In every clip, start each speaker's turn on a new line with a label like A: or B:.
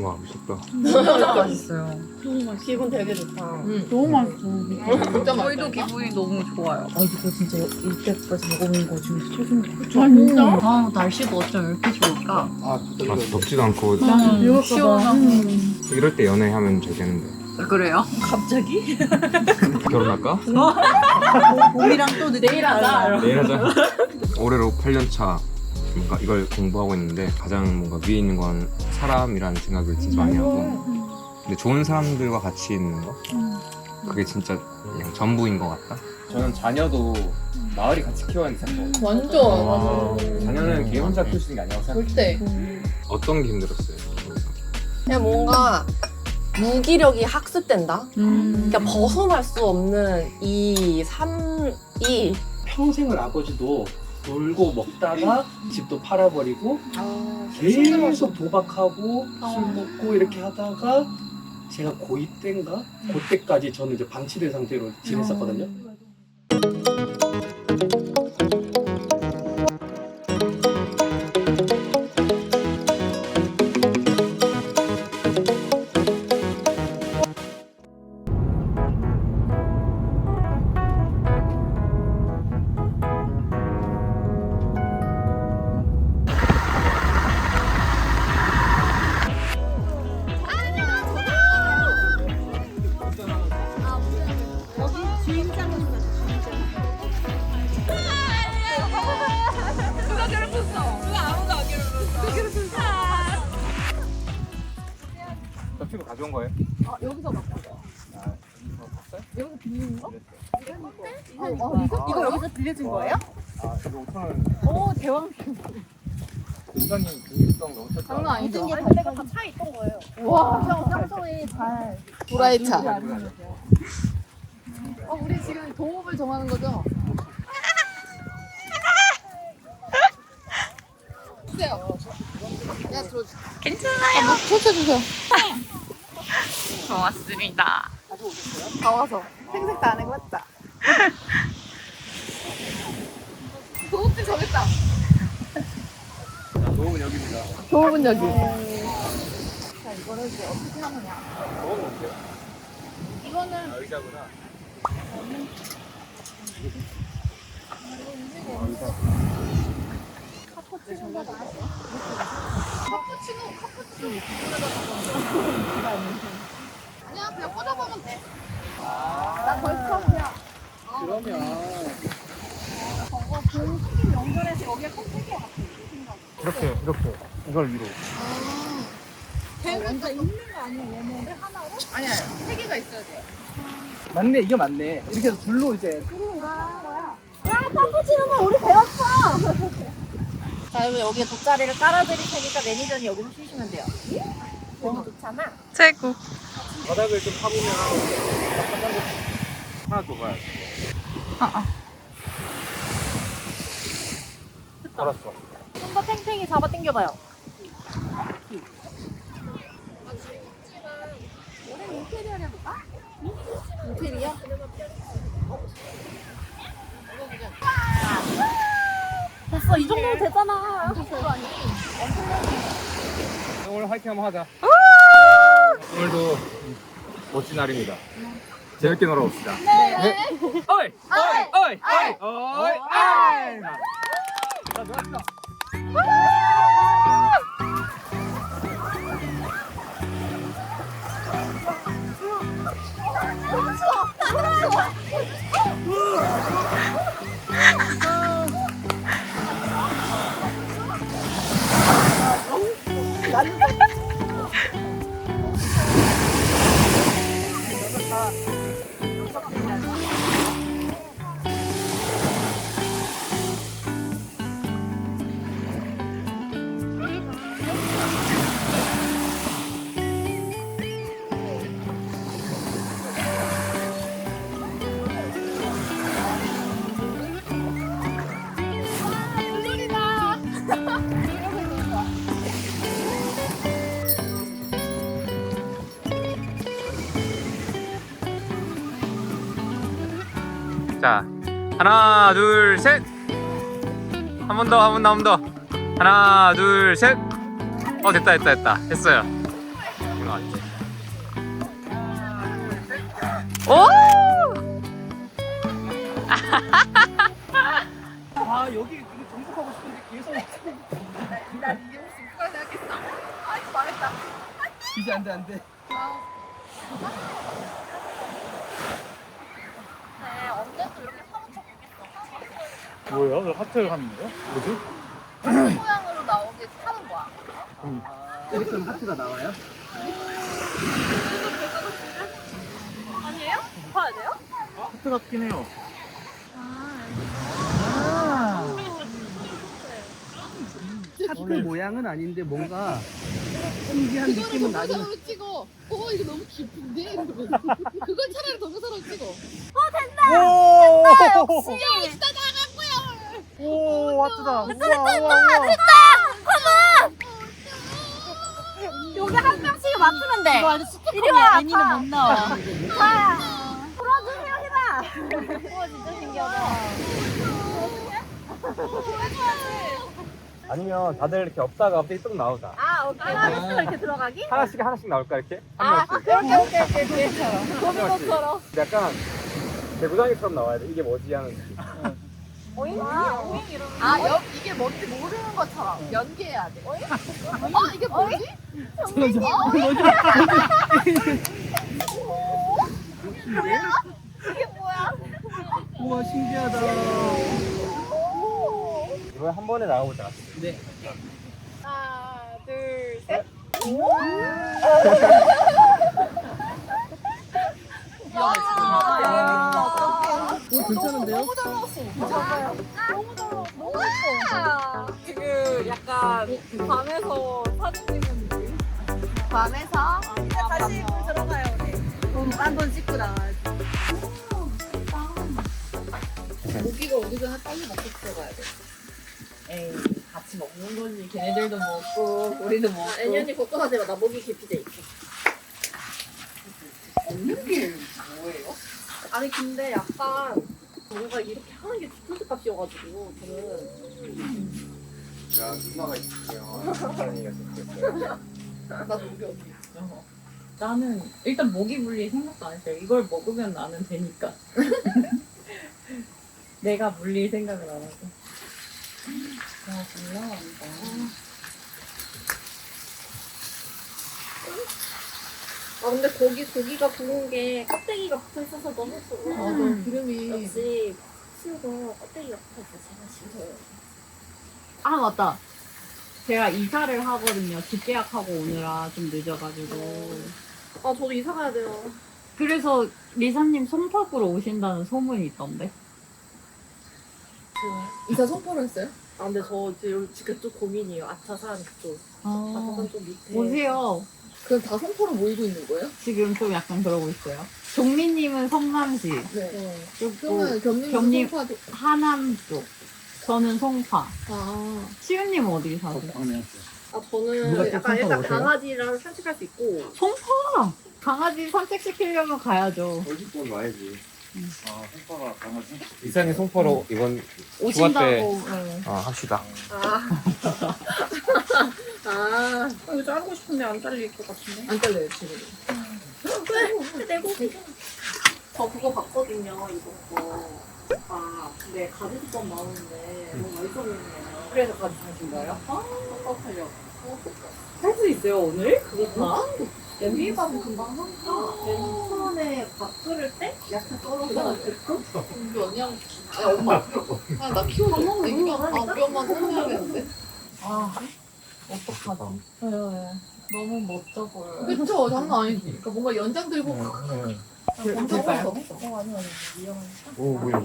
A: 와 미쳤다.
B: 진짜 맛있어요.
C: 너무 맛있어. 기분 되게 좋다.
D: 너무 맛있어.
C: 진짜
B: 저희도 기분이 너무 좋아요.
D: 아 이거 진짜 이때까지 먹어본 거 중에서 최고인 것 같아.
C: 진짜?
B: 아 날씨도 어쩜 이렇게 좋을까?
A: 아 덥지도 않고
B: 시원하고.
A: 이럴 때 연애하면 잘 되는데.
B: 그래요?
D: 갑자기?
A: 결혼할까?
D: 봄이랑 또
C: 내일 하자.
A: 내일 하자. 올해로 8년 차. 그러니까 이걸 공부하고 있는데 가장 뭔가 위에 있는 건 사람이라는 생각을 진짜 많이 하고, 근데 좋은 사람들과 같이 있는 거 그게 진짜 그냥 전부인 것 같다. 저는 자녀도 마을이 같이 키워야 된다고.
C: 완전.
A: 자녀는 걔 혼자 키울 수 있는 게 아니라고 생각해요.
C: 절대.
A: 어떤 게 힘들었어요?
C: 그냥 뭔가 무기력이 학습된다? 그러니까 벗어날 수 없는 이 삶이
E: 평생을 아버지도 놀고 먹다가 집도 팔아버리고 계속 도박하고 술 먹고 이렇게 하다가 제가 고2 때인가? 그때까지 저는 이제 방치된 상태로 지냈었거든요.
A: 저 피부 가져온 거예요?
D: 이거 여기서 빌려준 거예요?
A: 아 이거 5,000원.
D: 오 대왕.
A: 굉장히 중립성 너무 쳤다.
D: 장난 아니죠?
C: 내가 다 차 있던 거예요.
D: 와 평소에 잘
C: 도라이 차.
D: 우리 지금 동업을 정하는 거죠? 주세요. 내가 들어줄게.
B: 괜찮아요.
D: 쳐주세요.
B: 고맙습니다.
D: 다 와서 생색 다 안 하고 왔다. 동업지 정했다.
A: 좋은 여기입니다.
D: 동업은 여기. 자 이거를 이제 어떻게 하느냐.
A: 먹어도 어때요?
D: 이거는
A: 아, 의자구나.
D: 카푸치노가 나왔어. 카푸치노 그냥 꽂아보면 돼. 나 벌컵이야.
E: 그러면
D: 저거 튀김 연결해서 여기에 컵3개 같아.
A: 이렇게 이걸 위로.
D: 먼저 있는 거 아니야 얘는? 하나로? 아니야 3개가 있어야 돼.
E: 맞네, 이게 맞네. 이렇게 해서 줄로 이제
D: 자 그러면 여기에 돗자리를 깔아드릴 테니까 매니저님 여기서 쉬시면 돼요. 너무 좋잖아.
B: 최고.
A: 바닥을 좀 파보면 하나 줘봐요. 알았어.
D: 좀 더 팽팽히 잡아 당겨봐요. 올해 인테리어 해볼까? 인테리어? 됐어 이 정도면 되잖아.
A: 오늘 화이팅 한번 하자. 오늘도 멋진 날입니다. 재밌게 놀아봅시다. 네. 어이! 어이! 어이! 어이! 어이! 어이! 자, 놀았어. 자, 하나, 둘, 셋. 한 번 더, 한 번 더, 한 번 더. 하나, 둘, 셋. 됐다. 됐어요. 맞지?
E: 아 여기 이거 정복하고 싶은데 계속
C: 난 이게 무슨 누가 생각했어? 아, 망했다.
E: 이제 안돼
D: 언제도 이렇게 사무쳐 보겠어.
F: 뭐예요? 그 하트를 하는 거예요? 뭐지?
D: 모양으로 나오게 타는 거야.
E: 이렇게 하면 하트가 나와요?
D: 아니에요? 봐야 돼요?
F: 하트 같긴 해요.
E: 하트 모양은 아닌데 뭔가 신기한 느낌은 나긴 해.
C: 찍어. 이거 너무 깊은데? 그걸 차라리 동영상으로 찍어.
F: 오!
D: 역시.
F: 오, 하트다.
D: 됐다. 여기 한 명씩 맞추면 돼. 이리 와. 애니는 못 나와. 자, 풀어주세요, 희나. 우와, 진짜 신기하다.
A: 아니면 다들 이렇게 없다가 갑자기 뚝 나오자.
D: 아, 오케이. 하나씩 이렇게 들어가기?
A: 하나씩 나올까 이렇게? 한
D: 아,
A: 명씩.
D: 오케이. 도미노처럼.
A: 약간 대구장이처럼 나와야 돼. 이게 뭐지 하는 느낌.
D: 오잉? 오잉 이러면.
C: 이게 뭔지 모르는 것처럼 연기해야 돼. 이게 뭐지?
D: 이게 뭐야?
E: 우와 신기하다.
A: 이거 한 번에 나오자.
E: 네.
C: 하나, 둘, 셋.
E: 오 괜찮은데요?
C: 너무 잘 나왔어. 지금 약간 밤에서 사진 찍는 느낌.
D: 밤에서 이제 다시 물 들어가요 우리. 딴돈 씻고 나와야지.
C: 고기가 오기 전에 빨리 먹고 들어가야 돼.
B: 에이, 같이 먹는 거지. 걔네들도 먹고, 우리도 먹고.
C: 애년이 걱정하지 마. 나 목이 깊이 돼 있어.
B: 먹는 게 뭐예요?
C: 아니 근데 약간 뭔가 이렇게 하는 게 디폴트 값이어가지고 저는
A: 야 누나가 있으면 그런 얘기가 있었어요.
C: 나 목이 어디 있어.
B: 나는 일단 모기 물릴 생각도 안 했어요. 이걸 먹으면 나는 되니까. 내가 물릴 생각을 안 하고. 와, 올라간다.
C: 아 근데 고기가 구운 게 껍데기가 붙어 있어서 너무 좋아.
B: 맞아,
C: 기름이. 역시 수가 껍데기가 붙어 있어. 제가 싫어요.
B: 아, 맞다. 제가 이사를 하거든요. 집 계약하고 오느라 좀 늦어가지고.
C: 아 저도 이사 가야 돼요.
B: 그래서 리사님 송파구로 오신다는 소문이 있던데.
C: 이사 선포를 했어요? 아 근데 저 지금 그쪽 고민이에요. 아차산 그쪽. 아차산 쪽 밑에.
B: 오세요.
C: 그럼 다 선포로 모이고 있는 거예요?
B: 지금 좀 약간 그러고 있어요. 종민님은 성남시,
C: 네.
B: 그리고
C: 겸님
B: 겸님.
C: 선포도.
B: 하남 쪽, 저는 송파.
C: 아.
B: 시윤님은 어디 사세요?
E: 방면.
C: 아
E: 누가
C: 저는
E: 또
C: 약간
E: 선포가
C: 일단
E: 오세요?
C: 강아지랑 산책할 수 있고.
B: 송파! 강아지 산책시키려면 가야죠.
A: 어디건 와야지.
F: 아, 송파가 강아지?
A: 이상의 송파로 이번
B: 오신다고. 네.
A: 합시다.
C: 이거 자르고 싶은데 안 잘릴 것 같은데? 안 잘려요, 지금. 왜? 내 고기. 저 그거 봤거든요, 이거 거. 근데 가지도 좀 많은데 너무 맛있어 보이네요.
B: 그래서 같이 사신 거예요?
C: 깜짝이야.
B: 할 수 있어요, 오늘? 그거 다?
C: 냄비밥은 금방 하니까 처음에 밥 끓일 때 야채 썰어서 넣고 우리 언니랑 아니 엄마 나 키워줘 애기가 우리 엄마한테 혼내야겠는데
B: 어떡하지? 네. 너무 멋져 보여요.
C: 그쵸 장난 아니지 그러니까 뭔가 연장 들고
B: 될까요?
F: 오, 뭐야.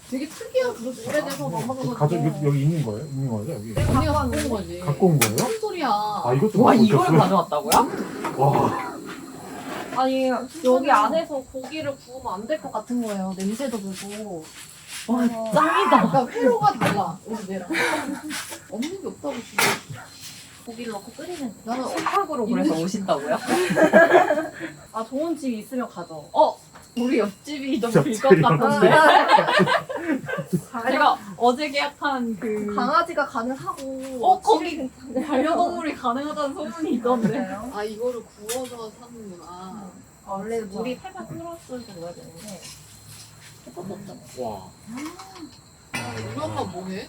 C: 되게 특이한 그릇 오래돼서 먹어서
F: 가족 여기 있는 거예요? 있는 거죠, 여기?
C: 언니가 갖고 온 거지
F: 갖고 온 거예요?
C: 무슨 소리야
F: 아, 이것도
B: 와,
F: 갖고
B: 이걸
F: 오셨어요?
B: 가져왔다고요?
F: 와,
C: 아니 여기 안에서 고기를 구우면 안 될 것 같은 거예요 냄새도 들고
B: 와, 짱이다.
C: 그러니까 회로가 달라 우리 내랑 없는 게 없다고 지금 고기를 넣고 끓이면 돼. 나는
B: 송파구로 그래서 오신다고요?
C: 좋은 집이 있으면 가죠
B: 우리 옆집이 좀 빌 것
F: 옆집이요?
B: 같은데. 제가 어제 계약한 그
C: 강아지가 가능하고.
B: 거기 반려동물이 가능하다는 소문이 있던데.
C: 아 이거를 구워서 사는구나. 원래 물이 팔팔 끓었을 때 넣어야 되는데. 해법도 없잖아.
F: 와.
C: 우리 엄마 뭐해?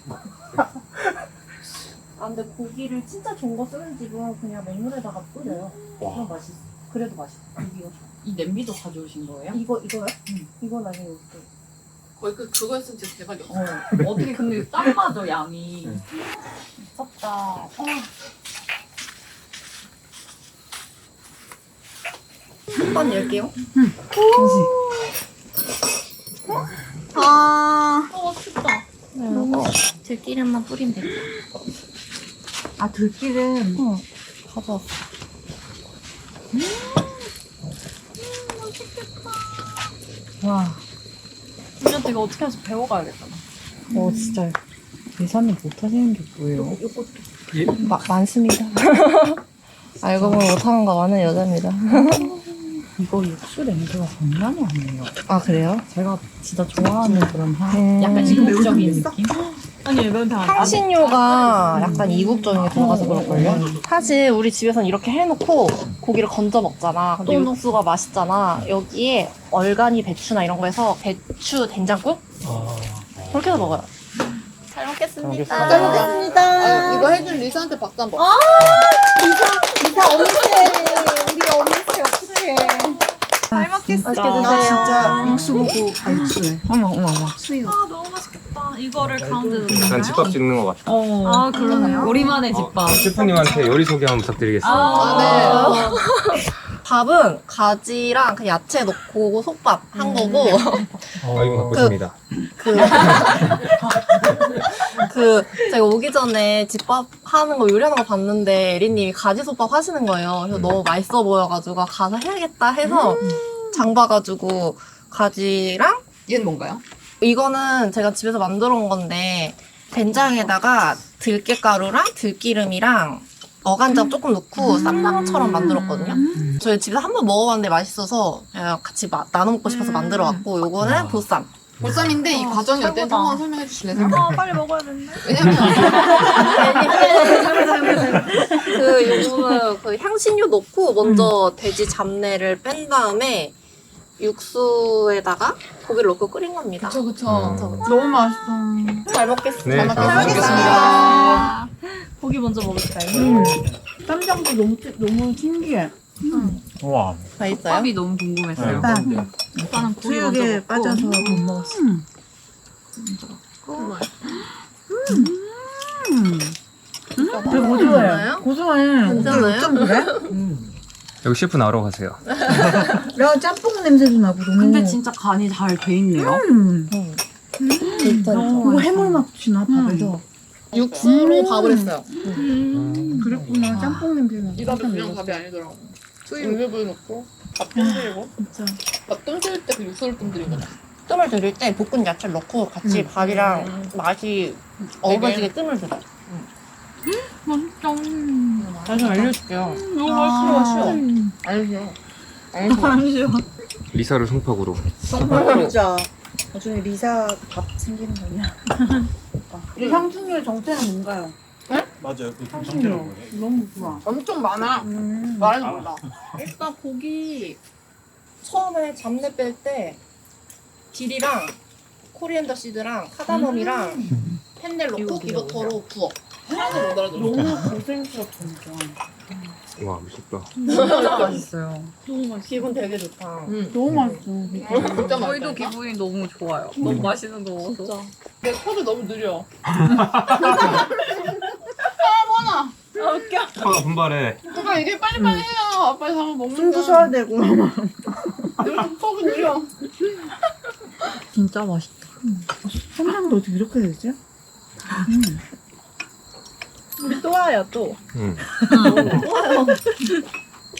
C: 아 근데 고기를 진짜 좋은 거 쓰는 집은 그냥 맹물에다가 뿌려요. 그럼 맛있어. 그래도 맛있어. 고기가.
B: 이 냄비도 가져오신 거예요?
C: 이거요? 이거 나중에 올게. 거의 그거 했으면 진짜 대박이었어.
B: 어떻게 근데 딱 맞아 양이.
C: 미쳤다. 한번 열게요.
D: 아,
C: 맛있다. 이거 들기름만 뿌리면 돼.
D: 아 들기름.
C: 가져왔어.
D: 와,
B: 우리한테 이거 어떻게 해서 배워가야겠다.
D: 진짜 예산을 못 하시는 게 뭐예요?
C: 많습니다. 알고 보면 못하는 거 많은 여자입니다.
D: 이거 육수 냄새가 장난이 아니에요.
C: 아 그래요?
D: 제가 진짜 좋아하는 그런 향.
B: 약간 이국적인 느낌? 아니 이건 다
C: 향신료가 약간 이국적인 게 들어가서 그럴걸요? 사실 우리 집에서는 이렇게 해놓고 고기를 건져 먹잖아. 근데 육수가 맛있잖아. 여기에 얼간이 배추나 이런 거 해서 배추 된장국? 그렇게 해서 먹어요. 잘 먹겠습니다.
D: 잘 먹겠습니다.
C: 이거 해준 리사한테 박수 한 번.
D: 이사 어미새. 우리 어미새 어떡해.
C: 잘 먹겠습니다.
D: 나 진짜 육수 보고 육수해. 어머. 수육.
B: 아 너무 맛있겠다. 이거를 가운데
A: 약간 집밥 찍는 것 같아.
B: 아 그러네요. 우리만의 집밥.
A: 셰프님한테 요리 소개 한번 부탁드리겠습니다.
B: 아,
C: 밥은 가지랑 그 야채 넣고 솥밥 한 거고
A: 이거 갖고 있습니다.
C: 제가 오기 전에 집밥 하는 거 요리하는 거 봤는데 에리님이 가지 솥밥 하시는 거예요. 그래서 너무 맛있어 보여가지고 가서 해야겠다 해서 장 봐가지고 가지랑
B: 얘는 뭔가요?
C: 이거는 제가 집에서 만들어 온 건데 된장에다가 들깨가루랑 들기름이랑 어간장 조금 넣고 쌈장처럼 만들었거든요. 저희 집에서 한 번 먹어봤는데 맛있어서 같이 나눠 먹고 싶어서 만들어왔고 요거는 보쌈.
G: 보쌈인데 이 과정이 어땠는지 한번 설명해 주실래요?
B: 빨리 먹어야 되는데.
C: 요거는 그 향신료 넣고 먼저 돼지 잡내를 뺀 다음에 육수에다가 고기를 넣고 끓인 겁니다.
G: 그쵸.
B: 너무 맛있어.
C: 잘 먹겠습니다.
A: 네, 잘
G: 먹겠습니다.
B: 고기 먼저 먹을까요?
D: 쌈장도 너무 신기해.
F: 와.
C: 맛있어요?
B: 밥이 너무 궁금했어요.
F: 네.
B: 오빠는 고기
D: 수육에
B: 먼저 먹고.
D: 빠져서 못 먹었어. 되게 고소해. 고소해.
C: 괜찮아요?
D: 좀 그래?
A: 여기 셰프 나오러 가세요.
D: 야, 짬뽕 냄새도 나고 너무.
B: 근데 진짜 간이 잘 돼 있네요.
C: 진짜
D: 이거 해물맛 지나 밥에서.
C: 육수로 밥을 했어요.
D: 그랬구나. 짬뽕 냄새가.
G: 이 밥이 그냥 밥이 아니더라고. 수육을 넣고 밥 뜸들이고
D: 진짜.
G: 밥 뜸들 때 그 육수를 뜸들인 거다.
C: 뜸을 들일 때 볶은 야채를 넣고 같이 밥이랑 맛이 어우러지게 뜸을 들어요.
B: 맛있다.
C: 다시 알려줄게요.
B: 너무 맛있어.
G: 알죠.
A: 리사를 송파구로.
D: 진짜. 나중에 리사 밥 생기는 거 아니야? 이 향신료의 정체는 뭔가요?
F: 맞아요. 그
D: 향신료. 너무 좋아.
G: 엄청 많아. 말해서 몰라.
C: 일단 고기 처음에 잡내 뺄 때 딜이랑 코리앤더 시드랑 카다멈이랑 펜넬 넣고 비버터로 구워.
G: 하나도 못 알아들어.
D: 너무 고생스럽다, 진짜.
A: 와 미쳤다.
B: 진짜 맛있어요.
C: 기분 되게 좋다.
D: 너무 맛있어.
G: 진짜
B: 저희도
G: 맛있다.
B: 기분이 너무 좋아요. 너무 맛있는 거 먹어서.
G: 내 컵이 너무 느려.
A: 셰프가 분발해.
G: 그러니까 이게 빨리빨리 해요. 빨리 한번 먹는
D: 숨도 쉬어야 되고.
G: 이렇게 컵이 느려.
B: 진짜 맛있다.
D: 쌈장도 어떻게 이렇게 되지?
B: 우리 또 와요 또.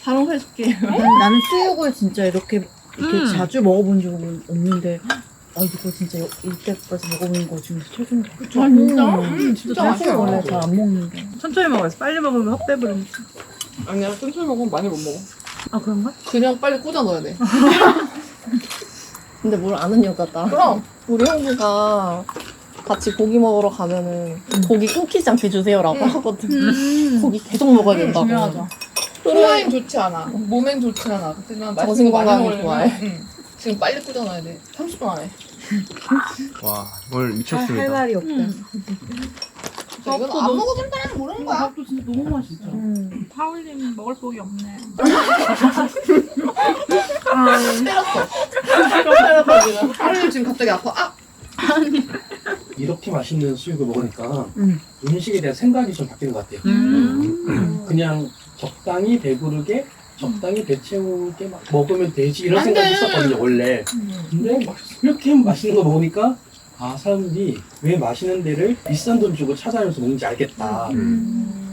D: 바로 해줄게. 나는 수육을 진짜 이렇게 자주 먹어본 적은 없는데, 이거 진짜 이때까지 먹어본 거 중에서 최고인 것 같아.
G: 진짜?
D: 진짜 맛있어. 원래 잘 안 먹는데.
B: 천천히 먹어야지. 빨리 먹으면 확 배부르니까.
G: 아니야, 천천히 먹으면 많이 못 먹어.
D: 아, 그런가?
G: 그냥 빨리 꽂아 넣어야 돼. 근데 뭘 아는 여자다.
C: 그럼
G: 우리 형부가 같이 고기 먹으러 가면은 고기 끊기지 않게 주세요라고 하거든. 고기 계속 먹어야 된다고.
B: 중요하죠.
C: 소화엔 좋지 않아. 몸엔 좋지 않아. 그렇지만
G: 정신
C: 맛있는 거 많이
G: 건강에
C: 먹으려면
G: 좋아해.
C: 지금 빨리 꽂아놔야 돼. 30분 안에.
A: 와 오늘
D: 할
A: 미쳤습니다.
D: 말이 없다.
C: 이건 안 먹어본 사람은 모르는 거야.
B: 밥도 진짜 너무 맛있죠.
H: 파울님 먹을 복이 없네.
C: 때렸어. 하루를 지금 갑자기 아파. 아!
E: 이렇게 맛있는 수육을 먹으니까 음식에 대한 생각이 좀 바뀌는 것 같아요. 그냥 적당히 배부르게 적당히 배 채우게 막 먹으면 되지 이런
C: 안
E: 생각이
C: 돼.
E: 있었거든요 원래. 근데 이렇게 맛있는 거 먹으니까 아 사람들이 왜 맛있는 데를 비싼 돈 주고 찾아다니면서 먹는지 알겠다.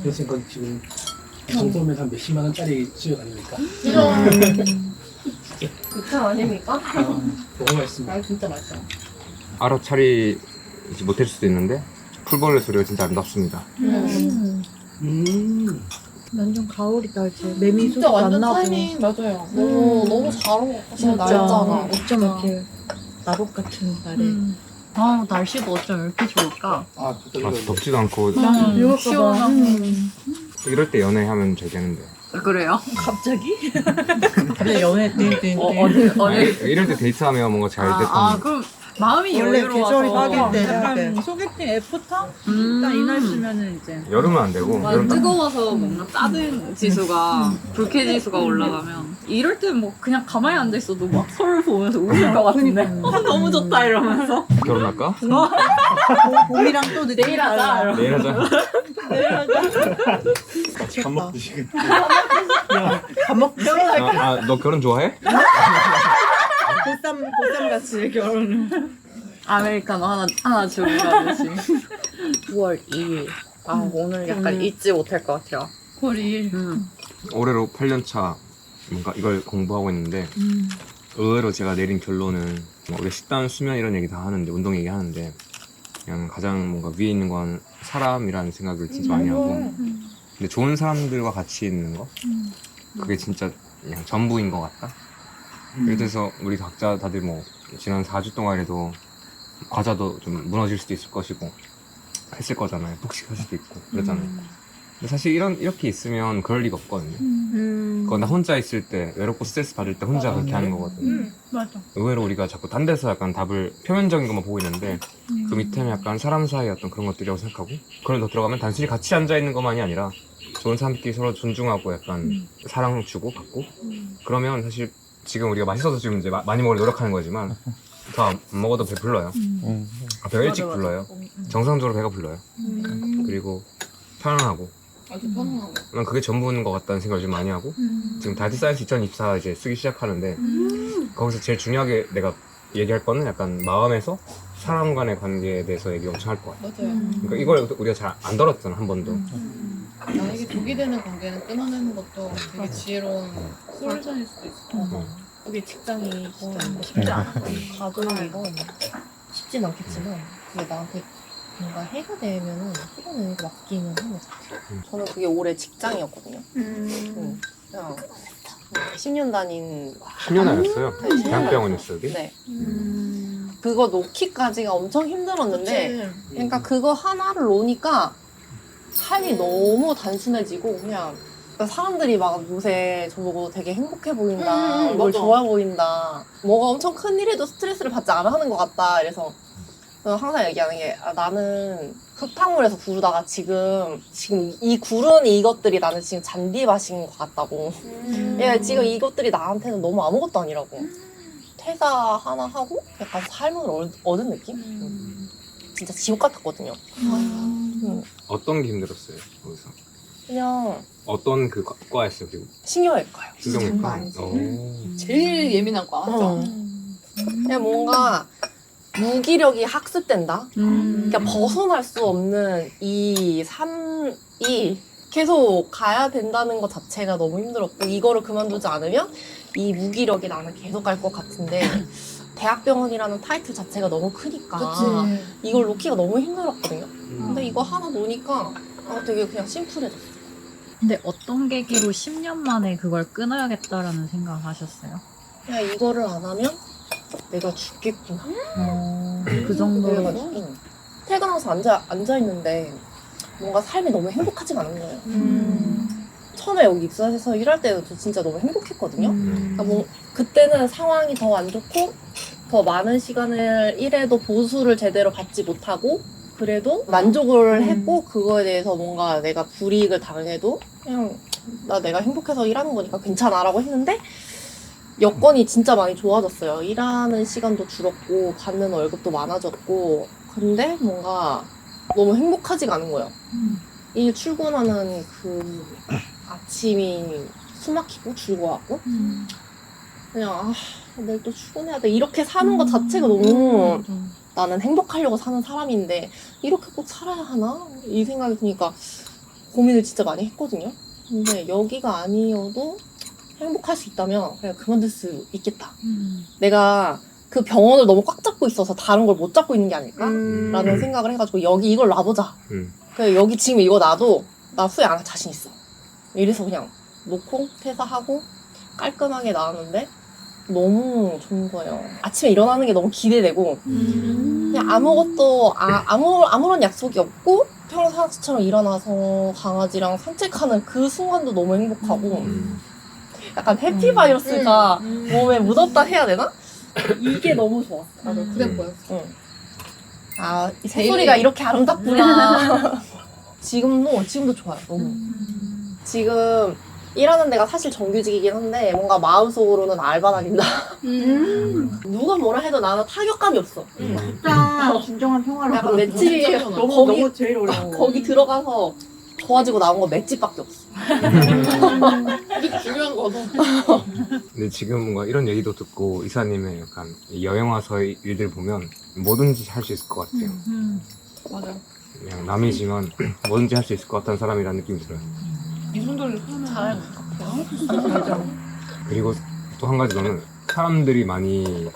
E: 그래서 이건 지금 정도면 한 몇십만 원짜리 수육 아닙니까?
G: 그쵸 아닙니까?
E: 아, 너무 맛있습니다.
C: 아 진짜 맛있어.
A: 알아차리지 못할 수도 있는데 풀벌레 소리가 진짜 아름답습니다.
D: 완전 가을이다 이제. 매미
C: 진짜
D: 소리도 안
C: 완전
D: 나고.
C: 타이밍 맞아요.
G: 너무 잘 먹고
D: 진짜
G: 날짜나.
D: 어쩜 이렇게 마법 같은 날에.
H: 아 날씨도 어쩜 이렇게 좋을까?
E: 아,
A: 아, 덥지도 않고
H: 시원하고.
A: 이럴 때 연애하면 잘 되는데
H: 그래요?
D: 갑자기? 갑자기 연애 띵띵띵.
A: 이럴 때 데이트하면 뭔가 잘 됐던
H: 그럼 마음이
D: 원래
H: 여유로워서.
D: 계절이 바뀔 때
B: 약간 소개팅 애프터?
H: 음.
B: 딱 이날 쓰면은 이제
A: 여름은 안 되고
H: 맞아,
A: 여름 딱
H: 뜨거워서 뭔가 짜증 지수가 불쾌 지수가 올라가면 이럴 때 뭐 그냥 가만히 앉아 있어도 막 서울 보면서 우실 것 같은데 너무 좋다 이러면서
A: 결혼할까?
D: 봄이랑 또 느낌이
H: 내일 하자.
D: 달라.
A: 내일 하자.
F: 밥 먹고 지금.
D: 감옥
A: 너 결혼 좋아해?
D: 보쌈 같이 결혼을.
H: 아메리카노 하나 주고 가듯이 9월 2일 오늘 약간 잊지 못할 것 같아요. 9월 2일.
A: 올해로 8년 차 뭔가 이걸 공부하고 있는데 의외로 제가 내린 결론은 뭐 우리 식단, 수면 이런 얘기 다 하는데 운동 얘기 하는데 그냥 가장 뭔가 위에 있는 건 사람이라는 생각을 진짜 많이 하고 근데 좋은 사람들과 같이 있는 거 그게 진짜 그냥 전부인 것 같다. 예를 들어서 우리 각자 다들 뭐 지난 4주 동안에도 과자도 좀 무너질 수도 있을 것이고 했을 거잖아요. 폭식할 수도 있고 그러잖아요. 근데 사실 이렇게 있으면 그럴 리가 없거든요. 그건 나 혼자 있을 때 외롭고 스트레스 받을 때 혼자 그렇게 하는 거거든요.
H: 맞아.
A: 의외로 우리가 자꾸 딴 데서 약간 답을 표면적인 것만 보고 있는데 그 밑에는 약간 사람 사이의 어떤 그런 것들이라고 생각하고 그걸 더 들어가면 단순히 같이 앉아 있는 것만이 아니라 좋은 사람끼리 서로 존중하고 약간 사랑 주고 받고 그러면 사실 지금 우리가 맛있어서 지금 이제 많이 먹으려 노력하는 거지만 더 안 먹어도 배불러요. 배가 일찍 불러요. 정상적으로 배가 불러요. 그리고 편안하고
C: 아주 편안하고.
A: 난 그게 전부인 것 같다는 생각을 좀 많이 하고 지금 다이어트 사이언스 2024 이제 쓰기 시작하는데 거기서 제일 중요하게 내가 얘기할 거는 약간 마음에서 사람 간의 관계에 대해서 얘기 엄청 할 것 같아.
C: 맞아요.
A: 그러니까 이걸 우리가 잘 안 다뤘잖아 한 번도.
C: 나에게 독이 되는 관계는 끊어내는 것도 되게 지혜로운 솔루션일 수도 있어.
G: 우리 직장이 진짜 쉽지 않아. 가족이고 쉽진 않겠지만 그게 나한테 뭔가 해가 되면은 시간을 맡기는 하는 것 같아요. 저는 그게 올해 직장이었거든요. 그냥 10년 다닌
A: 10년 하였어요. 대학병원이었어요 여기.
G: 네. 그거 놓기까지가 엄청 힘들었는데 그러니까 그거 하나를 놓으니까 삶이 너무 단순해지고 그냥 그러니까 사람들이 막 요새 저보고 되게 행복해 보인다, 뭘
C: 맞아.
G: 좋아 보인다, 뭐가 엄청 큰 일에도 스트레스를 받지 않아 하는 것 같다. 이래서 저는 항상 얘기하는 게 나는 흙탕물에서 구르다가 지금 이 구른 이것들이 나는 지금 잔디밭인 것 같다고. 예, 지금 이것들이 나한테는 너무 아무것도 아니라고. 퇴사 하나 하고 약간 삶을 얻은 느낌? 진짜 지옥 같았거든요.
A: 어떤 게 힘들었어요 거기서?
G: 그냥
A: 어떤 그 과였어요 그리고?
G: 신경외과요.
A: 신경외과.
C: 제일 예민한 거 맞죠?
G: 그냥 뭔가 무기력이 학습된다. 그러니까 벗어날 수 없는 이 삶이 계속 가야 된다는 것 자체가 너무 힘들었고 이거를 그만두지 않으면 이 무기력이 나는 계속 갈 것 같은데 대학병원이라는 타이틀 자체가 너무 크니까 이걸 놓기가 너무 힘들었거든요. 근데 이거 하나 놓으니까 되게 그냥 심플해졌어.
H: 근데 어떤 계기로 10년 만에 그걸 끊어야겠다라는 생각을 하셨어요?
G: 그냥 이거를 안 하면 내가 죽겠구나.
D: 그 정도로.
G: 그래가지고 퇴근하면서 앉아 있는데 뭔가 삶이 너무 행복하지가 않은 거예요. 처음에 여기 입사해서 일할 때도 저 진짜 너무 행복했거든요. 그러니까 뭐 그때는 상황이 더 안 좋고 더 많은 시간을 일해도 보수를 제대로 받지 못하고 그래도 만족을 했고 그거에 대해서 뭔가 내가 불이익을 당해도 그냥 내가 행복해서 일하는 거니까 괜찮아라고 했는데 여건이 진짜 많이 좋아졌어요. 일하는 시간도 줄었고 받는 월급도 많아졌고 근데 뭔가 너무 행복하지가 않은 거예요. 일 출근하는 그 아침이 숨막히고 즐거웠고 그냥 내일 또 출근해야 돼 이렇게 사는 것 자체가 너무 나는 행복하려고 사는 사람인데 이렇게 꼭 살아야 하나? 이 생각이 드니까 고민을 진짜 많이 했거든요. 근데 여기가 아니어도 행복할 수 있다면 그냥 그만둘 수 있겠다. 내가 그 병원을 너무 꽉 잡고 있어서 다른 걸 못 잡고 있는 게 아닐까라는 생각을 해가지고 여기 이걸 놔보자. 그래 여기 지금 이거 놔도 나 후회 안 할 자신 있어. 이래서 그냥 놓고 퇴사하고 깔끔하게 나왔는데 너무 좋은 거예요. 아침에 일어나는 게 너무 기대되고 그냥 아무것도 아무런 약속이 없고 평상시처럼 일어나서 강아지랑 산책하는 그 순간도 너무 행복하고 약간 해피 바이러스가 몸에 묻었다 해야 되나? 이게 너무 좋았어.
C: 맞아, 그래 보였어.
G: 응. 아, 이 새소리가 이렇게 아름답구나. 지금도 좋아요. 너무. 지금 일하는 데가 사실 정규직이긴 한데 뭔가 마음속으로는 알바 다닌다. 누가 뭐라 해도 나는 타격감이 없어.
D: 진짜 진정한 평화를.
G: 약간 맷집이
D: 너무 제일 어려워.
G: 거기 들어가서 좋아지고 나온 건 맷집밖에 없어.
C: 근데 중요한 거는
A: 근데 지금 뭔가 이런 얘기도 듣고 이사님의 약간 여행 와서의 일들 보면 뭐든지 할 수 있을 것 같아요.
C: 맞아요.
A: 그냥 남이지만 뭐든지 할 수 있을 것 같다는 사람이라는 느낌이 들어요.
C: 이 정도를 하면
G: 잘할 것 같아요.
A: 그리고 또 한 가지 저는 사람들이 많이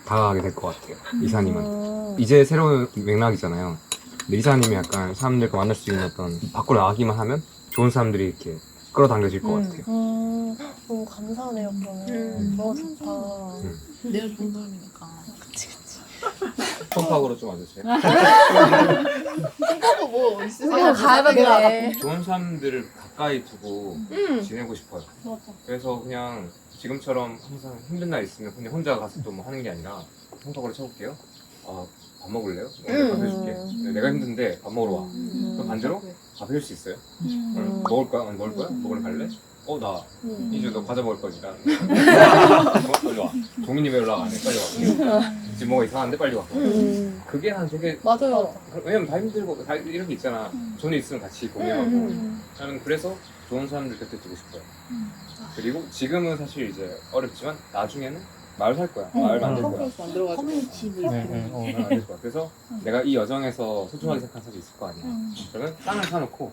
A: 다가가게 될 것 같아요. 이사님한테. 이제 새로운 맥락이잖아요. 근데 이사님이 약간 사람들과 만날 수 있는 어떤 밖으로 나가기만 하면 좋은 사람들이 이렇게 끌어당겨질 것 같아요.
G: 너무 감사하네요, 그러면. 너무 좋다.
C: 내가 좋은 사람이니까.
G: 그치.
A: 펌프하고로 좀 와주세요.
C: 생각하고 뭐 있으세요?
G: 가야겠네.
A: 좋은 사람들을 가까이 두고 지내고 싶어요.
C: 맞아.
A: 그래서 그냥 지금처럼 항상 힘든 날 있으면 그냥 혼자 가서 또 뭐 하는 게 아니라 펌프하고로 쳐볼게요. 밥 먹을래요? 오늘 밥 해줄게. 내가 힘든데 밥 먹으러 와. 그럼 반대로 밥 해줄 수 있어요? 먹을 거야? 안 먹을 거야? 먹으러 갈래? 나 이주 너 과자 먹을 거지? 빨리 와. 동민이 왜 연락 안 해? 빨리 와. 지금 뭐가 이상한데 빨리 와. 그게 난 되게
G: 맞아요.
A: 왜냐면 다 힘들고 다 이런 게 있잖아. 좋은 일 있으면 같이 공유하고. 나는 그래서 좋은 사람들 곁에 두고 싶어요. 그리고 지금은 사실 이제 어렵지만 나중에는 마을 살 거야. 마을 만들 거야.
C: 커뮤니티 만들어가지고.
D: 커뮤니티 뭐 이렇게.
A: 만들 거야. 그래서 내가 이 여정에서 소중하게 생각한 사람이 있을 거 아니야. 그러면 땅을 사놓고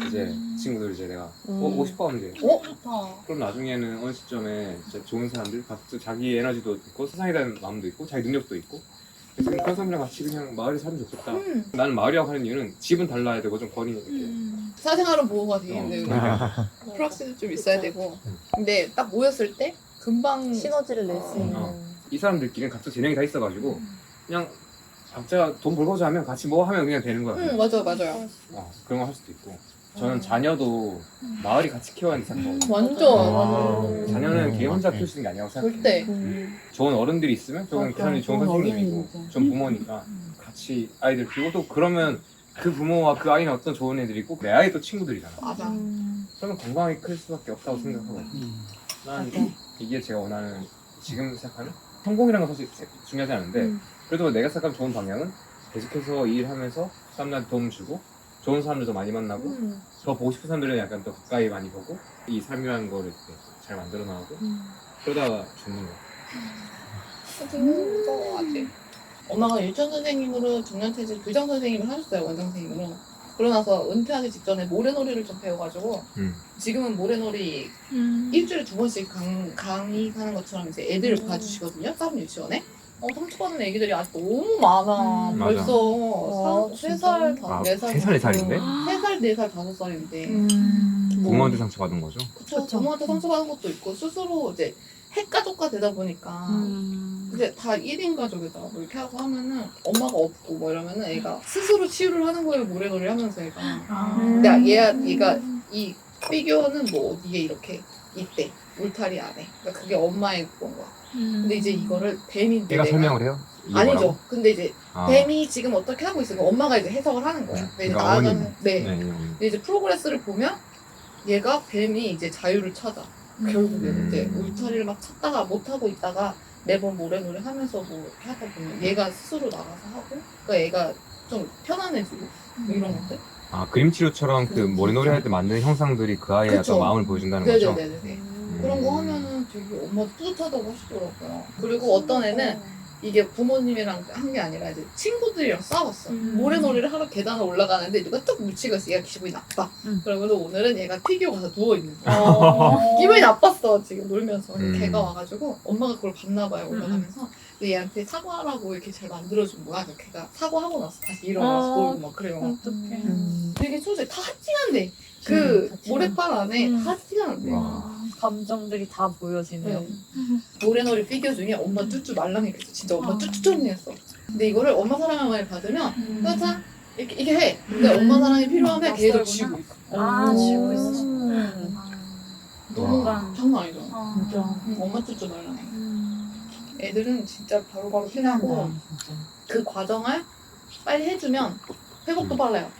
A: 이제 친구들 이제 내가 오고 싶어 하는데
C: 좋다.
A: 그럼 나중에는 어느 시점에 진짜 좋은 사람들, 각자 자기 에너지도 있고 세상에 대한 마음도 있고 자기 능력도 있고 그래서 그런 사람이랑 같이 그냥 마을에 살면 좋겠다. 나는 마을이라고 하는 이유는 집은 달라야 되고 좀 거리는 이렇게
C: 사생활은 보호가 되게 힘들고 프락시도 좀 있어야 되고 근데 딱 모였을 때 금방
G: 시너지를 낼 수 있는.
A: 이 사람들끼리는 각자 재능이 다 있어가지고 그냥 각자 돈 벌고자 하면 같이 뭐 하면 그냥 되는 거야.
C: 맞아요.
A: 그런 거 할 수도 있고 저는 자녀도 마을이 같이 키워야 한다고 생각하고
C: 완전
A: 자녀는 걔 혼자 키울 수 있는 게 아니라고 생각해.
C: 절대
A: 좋은 어른들이 있으면 저건 그 사람이 좋은 선생님이고 좋은 부모니까 같이 아이들 키우고 또 그러면 그 부모와 그 아이는 어떤 좋은 애들이고 내 아이도 친구들이잖아.
C: 맞아.
A: 그러면 건강하게 클 수밖에 없다고 생각하고 난 이게 제가 원하는 지금 생각하는 성공이라는 건 사실 중요하지 않은데 그래도 내가 생각하는 좋은 방향은 계속해서 일하면서 사람들한테 도움 주고 좋은 사람들도 많이 만나고 더 보고 싶은 사람들은 약간 더 가까이 많이 보고 이 삶이라는 거를 이렇게 잘 만들어 나가고 그러다가 죽는 거야.
C: 무서워하지. 엄마가 유치원 선생님으로 중년퇴직 교장 선생님을 하셨어요. 원장 선생님으로. 그러고 나서 은퇴하기 직전에 모래놀이를 좀 배워가지고 지금은 모래놀이 일주일에 2번씩 강의하는 것처럼 이제 애들을 봐주시거든요. 다른 유치원에. 상처받는 애기들이 아직 너무 많아.
A: 맞아.
C: 벌써 3살, 4살.
A: 3살, 4살인데?
C: 3살, 4살, 5살인데.
A: 부모한테 상처받은 거죠?
C: 그쵸. 부모한테 상처받은 것도 있고, 스스로 이제 핵가족화 되다 보니까, 이제 이제 다 1인 가족이다 뭐 이렇게 하고 하면은 엄마가 없고 뭐 이러면은 애가 스스로 치유를 하는 거예요. 모래놀이 하면서 애가. 근데 얘가 이 피규어는 뭐 어디에 이렇게 있대. 울타리 안에. 그러니까 그게 엄마의 그건 거야. 근데 이제 이거를 뱀인데
A: 얘가
C: 내가-
A: 설명을 해요? 이게
C: 아니죠.
A: 뭐라고?
C: 근데 이제
A: 아.
C: 뱀이 지금 어떻게 하고 있으면 엄마가 이제 해석을 하는 거야. 근데 이제
A: 그러니까
C: 나아가는
A: 어머님.
C: 네.
A: 네.
C: 근데 이제 프로그레스를 보면 얘가 뱀이 이제 자유를 찾아. 결국에는 이제 울타리를 막 찾다가 못 하고 있다가 매번 모래놀이 하면서 뭐 이렇게 하다 보면 얘가 스스로 나가서 하고 그러니까 얘가 좀 편안해지고 뭐 이런 것들.
A: 아, 그림 치료처럼 그 모래놀이 할 때 만드는 형상들이 그 아이의
C: 그쵸.
A: 약간 마음을 보여준다는 거죠?
C: 네네네네. 그런 거 하면은 되게 엄마도 뿌듯하다고 하시더라고요. 그리고 어떤 애는 이게 부모님이랑 한 게 아니라 이제 친구들이랑 싸웠어. 모래놀이를 하러 계단을 올라가는데 누가 뚝 묻히고 있어. 얘가 기분이 나빠. 그러면서 오늘은 얘가 피규어 가서 누워있는 거야. 기분이 나빴어 지금 놀면서. 걔가 와가지고 엄마가 그걸 봤나 봐요 올라가면서. 근데 얘한테 사과하라고 이렇게 잘 만들어준 거야. 그래서 걔가 사과하고 나서 다시 일어나서 놀고 막 그래요.
H: 어떡해.
C: 되게 소재 다 핫징한데 그 모래판 안에 다 핫징한데.
H: 감정들이 다 보여지네요.
C: 네. 모래놀이 피규어 중에 엄마 쭈쭈 말랑이가 있어. 진짜 엄마 쭈쭈 했어. 근데 이거를 엄마 사랑을 많이 받으면 자 이렇게 해. 근데 엄마 사랑이 필요하면 걔도 쥐고 있어.
H: 쥐고 있어.
C: 너무
H: 와.
C: 장난 아니잖아.
D: 진짜.
C: 엄마 쭈쭈 말랑이. 애들은 진짜 바로바로 피나고 그 과정을 빨리 해주면 회복도 빨라요.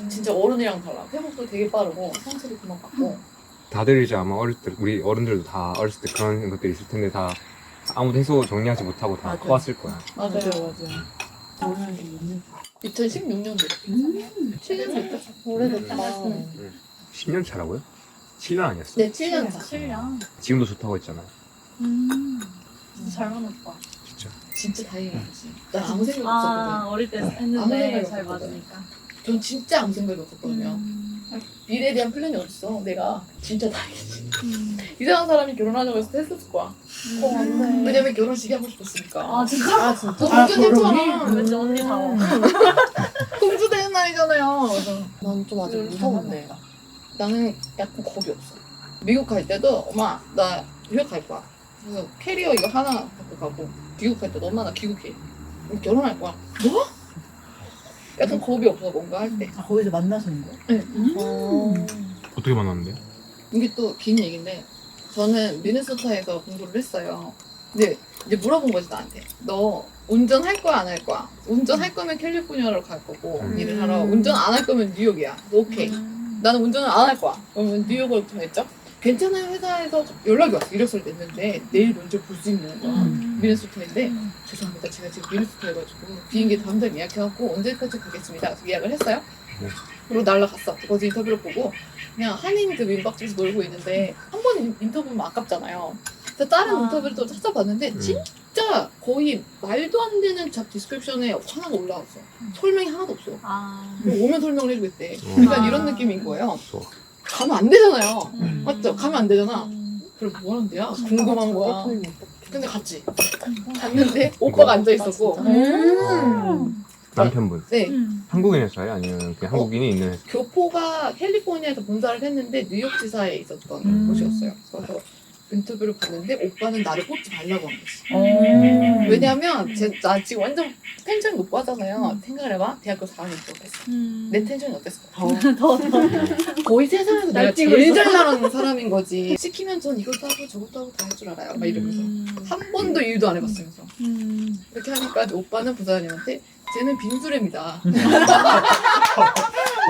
C: 진짜 어른이랑 달라. 회복도 되게 빠르고 상처도 금방 받고.
A: 다들 이제 아마 어릴 때, 우리 어른들도 다 어렸을 때 그런 것들이 있을 텐데 다 아무도 해소 정리하지 못하고 다
D: 맞아요.
A: 커왔을 거야.
C: 맞아요. 2016년도. 7년 됐다.
G: 오래됐다.
A: 10년 차라고요? 7년 아니었어?
C: 네, 7년 차.
H: 7년.
A: 지금도 좋다고 했잖아.
H: 진짜 잘 만났다.
A: 진짜.
C: 진짜 다행이었지. 나 아무 생각
H: 아,
C: 없었거든.
H: 어릴 때
C: 아무
H: 했는데
C: 생각
H: 잘
C: 없었거든.
H: 맞으니까.
C: 전 진짜 아무 생각이 없었거든요. 미래에 대한 플랜이 어딨어. 내가 진짜 다행이지. 이상한 사람이 결혼하자고 해서 했었을 거야. 왜냐면 결혼식이 하고 싶었으니까.
H: 아, 진짜?
C: 너 공주 했잖아.
H: 왠지 언니 다 와.
C: 공주 되는 날이잖아요. 그래서
G: 난 좀 아직 무서운데.
C: 나는 약간 겁이 없어. 미국 갈 때도 엄마 나 뉴욕 갈 거야. 그래서 캐리어 이거 하나 갖고 가고 미국 갈 때도 엄마 나 귀국해. 결혼할 거야. 뭐? 약간 겁이 없어 뭔가 할 때.
D: 아, 거기서 만나서 온 거야?
A: 어떻게 만났는데?
C: 이게 또 긴 얘기인데 저는 미네소타에서 공부를 했어요. 근데 이제 물어본 거지 나한테. 너 운전할 거야 안 할 거야? 운전할 거면 캘리포니아로 갈 거고 일을 하러. 운전 안 할 거면 뉴욕이야. 오케이. 나는 운전을 안 할 거야. 그러면 뉴욕으로 전했죠. 괜찮아요 회사에서 연락이 왔어. 이력서를 냈는데 내일 먼저 볼 수 있는 거야. 미네소타인데 죄송합니다. 제가 지금 미네소타여가지고 비행기 다음 달 예약해갖고 언제까지 가겠습니다. 그래서 예약을 했어요.
A: 네.
C: 그리고 날라갔어. 거기 인터뷰를 보고 그냥 한인 그 민박집에서 놀고 있는데 한 번 인터뷰면 아깝잖아요. 그래서 다른 인터뷰를 또 찾아봤는데 진짜 거의 말도 안 되는 잡 디스크립션에 하나가 올라왔어. 설명이 하나도 없어. 그리고 오면 설명을 해주겠대. 약간 이런 느낌인 거예요. 가면 안 되잖아요. 맞죠? 가면 안 되잖아. 그럼 뭐 하는데요? 궁금한 거야. 근데 갔지. 갔는데 오빠가 앉아 있었고.
A: 남편분.
C: 네.
A: 한국인이었어요? 아니면 그냥 한국인이 있는 회사?
C: 교포가 캘리포니아에서 본사를 했는데 뉴욕 지사에 있었던 곳이었어요. 그래서 인터뷰를 봤는데 오빠는 나를 뽑지 말라고 한 거지. 왜냐면 나 지금 완전 텐션이 높아잖아요. 생각을 해봐. 대학교 4학년 졸업했어. 내 텐션이 어땠을까? 더. 거의 세상에서 내가 제일 잘 나가는 사람인 거지. 시키면 전 이것도 하고 저것도 하고 다 할 줄 알아요. 막 이러면서. 한 번도 일도 안 해봤으면서. 이렇게 하니까 오빠는 부사장님한테 쟤는 빈수레입니다.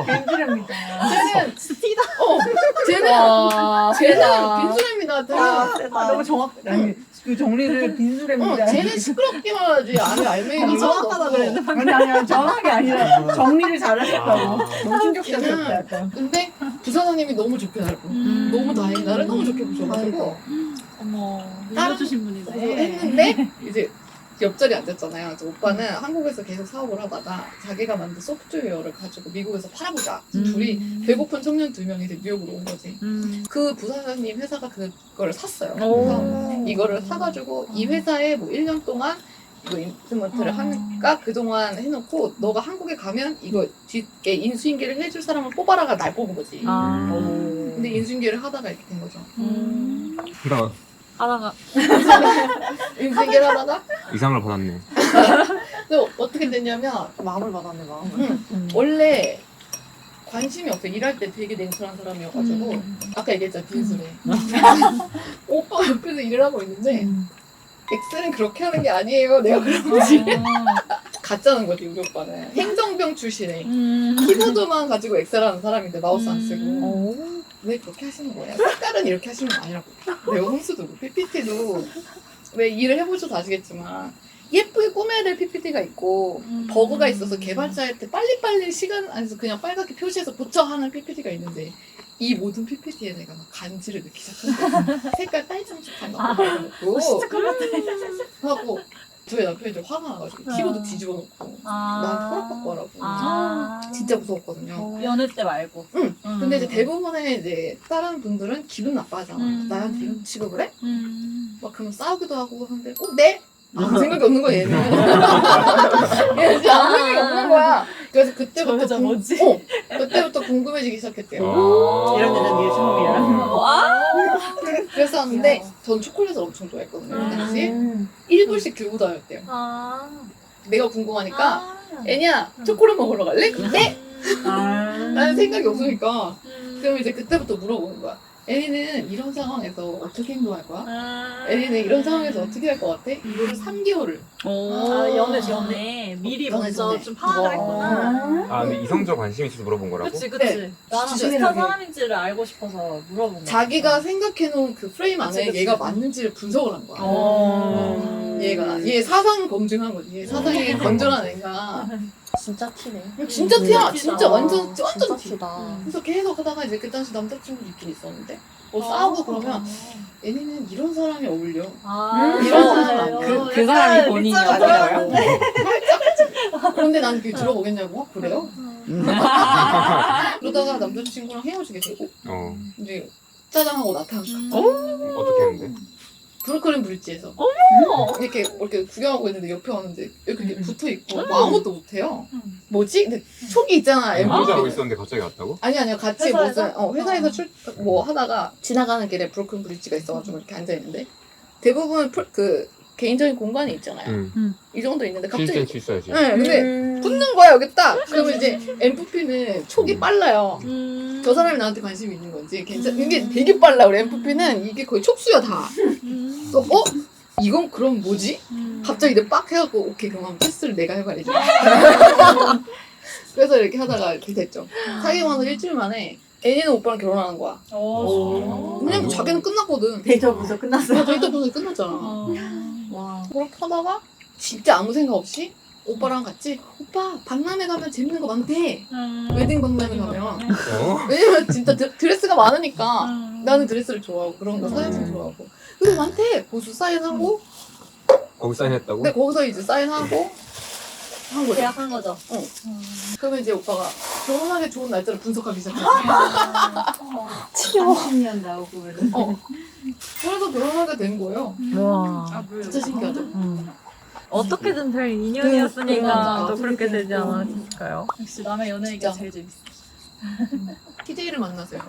D: 빈수레입니다.
C: 쟤는 쟤는 빈수레입니다.
D: 너무 정확. 아니 그 정리를 빈수레입니다.
C: 쟤는 시끄럽기만 하지 안에 알맹이가
D: 정확하다 그랬는데 아니 정확하게 아니라 정리를 잘하셨다고. 너무 충격적이었다. 약간.
C: 근데 부사장님이 너무 좋게 나를 보고 너무 다행히 나를 너무 좋게 보셔가지고
H: 어머,
C: 다른
H: 믿어주신 분이네.
C: 했는데 이제 옆자리에 앉았잖아요. 그래서 오빠는 한국에서 계속 사업을 하다가 자기가 만든 소프트웨어를 가지고 미국에서 팔아보자. 둘이 배고픈 청년 2명이 이제 뉴욕으로 온 거지. 그 부사장님 회사가 그거를 샀어요. 그래서 이거를 사가지고 이 회사에 뭐 1년 동안 이거 임플리먼트를 하니까 그동안 해놓고 너가 한국에 가면 이거 뒤에 인수인계를 해줄 사람을 뽑아라가 날 뽑은 거지. 근데 인수인계를 하다가 이렇게 된 거죠.
A: 그러니까
H: 하다가
C: 인생계를 하다가
A: 이상을 받았네.
C: 또 어떻게 됐냐면
G: 마음을 받았네 마음을.
C: 원래 관심이 없어. 일할 때 되게 냉철한 사람이어가지고 아까 얘기했잖아 빈수레. 오빠 옆에서 일을 하고 있는데 엑셀은 그렇게 하는 게 아니에요. 내가 그러지. 가짜는 거지 우리 오빠는. 행정병 출신에 키보드만 가지고 엑셀 하는 사람인데 마우스 안 쓰고. 왜 그렇게 하시는 거예요? 색깔은 이렇게 하시는 거 아니라고. 내가 혼수도 PPT도 왜 일을 해보셔도 아시겠지만 예쁘게 꾸며야 될 PPT가 있고 버그가 있어서 개발자한테 빨리빨리 시간 안에서 그냥 빨갛게 표시해서 고쳐하는 PPT가 있는데 이 모든 PPT에 내가 막 간지를 느끼기 시작한 거야. 색깔 딸창촉한 거 하고 저희 남편이 좀 화가 나가지고 키보드 뒤집어 놓고 난 허락받고 하라고. 진짜 무서웠거든요.
H: 연애 때 말고.
C: 응. 근데 이제 대부분의 이제 다른 분들은 기분 나빠하잖아. 나한테 이런 취급을 해? 막 그러면 싸우기도 하고 하는데 네? 아무 생각이 없는 거야 얘는. 얘는 진짜 아무 생각이 없는 거야. 그래서 그때부터 그때부터 궁금해지기 시작했대요.
D: 이런 데는 네 주먹이야.
C: 그랬었는데 전 초콜릿을 엄청 좋아했거든요. 그 당시 1불씩 들고 다녔대요. 내가 궁금하니까 애니야 초콜릿 먹으러 갈래? 네? 라는 생각이 없으니까 그럼 이제 그때부터 물어보는 거야. 애니는 이런 상황에서 어떻게 행동할 거야? 애니는 이런 상황에서 어떻게 할 것 같아? 이거를 3개월을.
H: 연애 미리
C: 연애
H: 먼저
C: 전에.
H: 좀 파악을 했구나.
A: 아, 근데 이성적 관심이 있어서 물어본 거라고?
H: 그치.
C: 네.
H: 나랑
C: 진짜
H: 비슷한
C: 생각해.
H: 사람인지를 알고 싶어서 물어본 거야.
C: 자기가 생각해놓은 그 프레임 안에
H: 그치.
C: 얘가 맞는지를 분석을 한 거야. 얘 사상 검증한 거지. 얘 사상이 건전한 애가.
G: 진짜 티네.
C: 진짜 티야.
H: 티다.
C: 진짜 완전
G: 진짜
C: 티.
G: 티다.
C: 그래서 계속 하다가 이제 그 당시 남자친구도 있긴 있었는데 싸우고 그러면 얘네는 이런 사람이 어울려. 이런 사람
H: 그 사람이 본인이었어요.
C: 그런데 난 그게 들어보겠냐고? 그래요? 그러다가 남자친구랑 헤어지게 되고 이제 짜장하고 나타나서
A: 어떻게 했는데?
C: 브로콜리 브릿지에서 이렇게 구경하고 있는데 옆에 왔는데 이렇게 붙어 있고 뭐 아무것도 못해요. 뭐지? 근데 촉이 있잖아.
A: 혼자 하고 있었는데 갑자기 왔다고?
C: 아니요 같이
H: 회사에서?
C: 무슨 회사에서 뭐 하다가 지나가는 길에 브로콜리 브릿지가 있어가지고 이렇게 앉아 있는데 대부분 그 개인적인 공간이 있잖아요. 이 정도 있는데 갑자기
A: 7cm 있어야지.
C: 네, 근데 붙는 거야 여기 딱. 그러면 이제 MFP는 촉이 빨라요. 저 사람이 나한테 관심이 있는 건지 이게 되게 빨라. 우리 MFP는 이게 거의 촉수야 다. 그래서 이건 그럼 뭐지? 갑자기 이제 빡 해갖고 오케이 그럼 한번 테스트를 내가 해봐야지. 그래서 이렇게 하다가 이렇게 됐죠. 사귀고 나서 일주일 만에 애니는 오빠랑 결혼하는 거야. 그냥 자기는 끝났거든.
D: 데이터 분석 끝났어요.
C: 데이터 분석이 끝났잖아.
D: 와.
C: 그렇게 하다가 진짜 아무 생각 없이 오빠랑 같이 오빠 박람회 가면 재밌는 거 많대. 웨딩 박람회 가면. 왜냐면 진짜 드레스가 많으니까 나는 드레스를 좋아하고 그런 거 사진 좋아하고. 그리고 많대. 고수 사인하고
A: 거기 사인했다고?
C: 근데 거기서 이제 사인하고 한 거죠.
H: 계약한 거죠.
C: 그러면 이제 오빠가 결혼하기 좋은 날짜를 분석하기 시작했어.
D: 30년 나오고
C: 그래서 결혼하게 된 거예요.
D: 와.
C: 진짜 신기하죠?
H: 어떻게든 될 인연이었으니까
C: 그러니까.
H: 또 그렇게 되지 않았을까요? 역시 남의 연애 얘기가
C: 진짜.
H: 제일 재밌어.
C: TJ를 만나세요.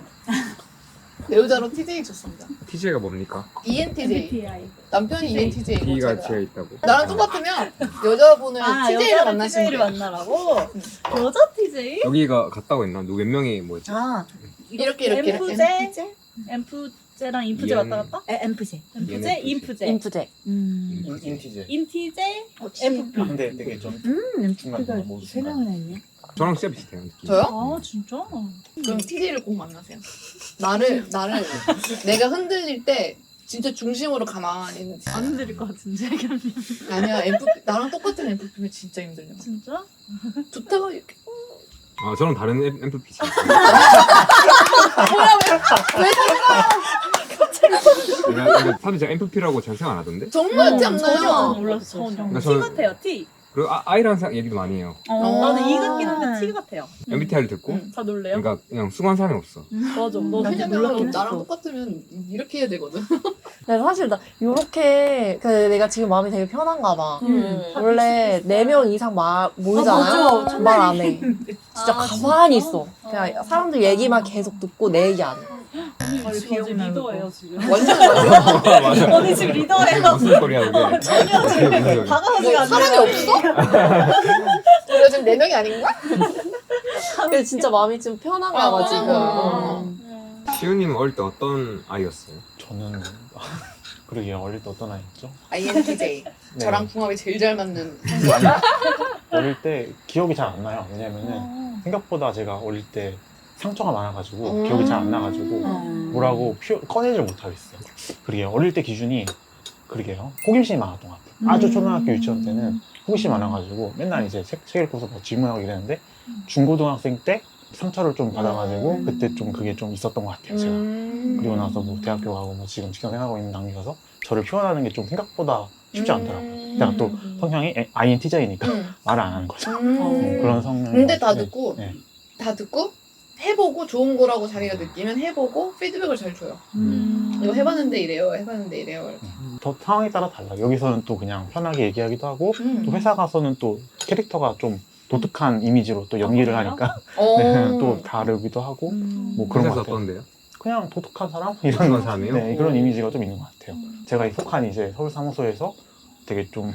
C: 배우자로 TJ 줬습니다.
A: TJ가 뭡니까?
C: ENTJ. 남편이 ENTJ고
A: T가
C: 제가.
A: T가 있다고?
C: 나랑 똑같으면 여자분을 TJ를 만나시면
H: TJ를
C: 돼요.
H: 만나라고? 여자 TJ?
A: 여기가 같다고 했나? 누구 몇 명이 뭐였지?
C: 이렇게
H: 엠프제?
C: MPJ?
H: 엠프제랑 인프제
A: EN.
H: 왔다 갔다?
D: 엠프제.
H: 엠프제? 인프제.
G: 인프제.
F: 인티제.
H: 인티제?
C: FP.
F: 근데 되게 좀
D: 엠프제가 세 명이나 있네.
A: 저랑 진짜 비슷해요. 느낌이.
C: 저요?
H: 아 진짜?
C: 그럼 TJ를 꼭 만나세요. 나를 내가 흔들릴 때 진짜 중심으로 가만히 있는
H: 안 흔들릴 것 같은데 겸님.
C: 아니야 나랑 똑같은 MFP면 진짜 힘들려.
H: 진짜?
C: 좋다가 이렇게
A: 아, 저랑 다른 MFP지. 근데 사실 제가 MFP라고 잘 생각 안 하던데?
C: 정말 티 안
H: 전혀
C: 나요.
H: 몰랐어. 전혀.
A: 그러니까
H: T
A: 저는-
H: 같아요 T.
A: 그리고 I랑 얘기도 많이 해요.
H: 나는 E 같긴 한데 T 같아요.
A: MBTI를 듣고.
H: 다 놀래요?
A: 그러니까 그냥 수고한 사람이 없어.
H: 맞아. 너
C: 왜냐면 나랑 똑같으면 이렇게 해야 되거든.
G: 근데 사실 나 요렇게 내가 지금 마음이 되게 편한가 봐. 원래 4명 이상 모이잖아요.
D: 맞아.
G: 말 안 해. 진짜 가만히 있어. 그냥 사람들 얘기만 계속 듣고 내 얘기 안 해.
H: 지금 리더예요 지금.
G: 완전
A: 맞아.
D: 언니 지금 리더예요.
A: 무슨 소리야 그게?
D: 전혀 지금 다가서지가 않네.
G: 사람이 없어? 우리가 지금 4명이 아닌가? 근데 진짜 마음이 좀 편안해가지고.
A: 시우님은 어릴 때 어떤 아이였어요?
F: 저는 그러게요. 어릴 때 어떤 아이였죠?
G: INTJ.
F: 네.
G: 저랑 궁합이 제일 잘 맞는.
F: 어릴 때 기억이 잘 안 나요. 왜냐면은 생각보다 제가 어릴 때 상처가 많아가지고 기억이 잘 안 나가지고 뭐라고 꺼내질 못하겠어요. 그러게요. 어릴 때 기준이 그러게요. 호기심이 많았던 것 같아요. 아주 초등학교 유치원 때는 호기심이 많아가지고 맨날 이제 책 읽고서 뭐 질문하고 이랬는데 중고등학생 때 상처를 좀 받아가지고 그때 좀 그게 좀 있었던 것 같아요. 제가. 그리고 나서 뭐 대학교 가고 뭐 지금 직장 생활하고 있는 단계 가서 저를 표현하는 게 좀 생각보다 쉽지 않더라고요. 제가 또 성향이 INTJ니까 말을 안 하는 거죠. 그런 성향이.
G: 근데 다 듣고,
F: 네.
G: 다 듣고, 해보고 좋은 거라고 자기가 느끼면 해보고 피드백을 잘 줘요. 이거 해봤는데 이래요, 해봤는데 이래요. 이렇게.
F: 더 상황에 따라 달라요. 여기서는 또 그냥 편하게 얘기하기도 하고 또 회사 가서는 또 캐릭터가 좀 독특한 이미지로 또 연기를 하니까 네, 또 다르기도 하고 뭐 그런 것
A: 회사에서
F: 같아요.
A: 어떤데요?
F: 그냥 독특한 사람?
A: 그런
F: 이런
A: 사람이에요?
F: 네, 그런 이미지가 좀 있는 것 같아요. 제가 속한 이제 서울 사무소에서 되게 좀